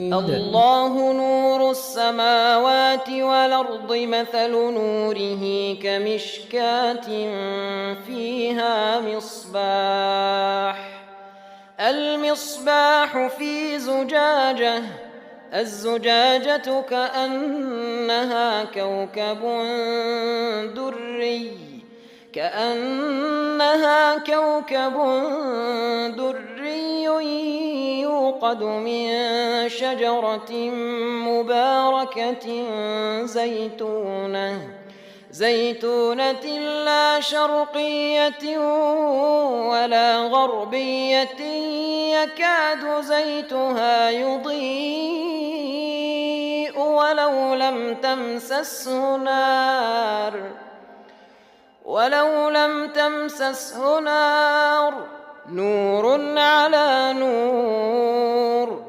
الله نور السماوات والأرض مثل نوره كمشكاة فيها المصباح في زجاجة الزجاجة كأنها كوكب دري يوقد من شجرة مباركة زيتونة لا شرقية ولا غربية يكاد زيتها يضيء ولو لم تمسسه نار نور على نور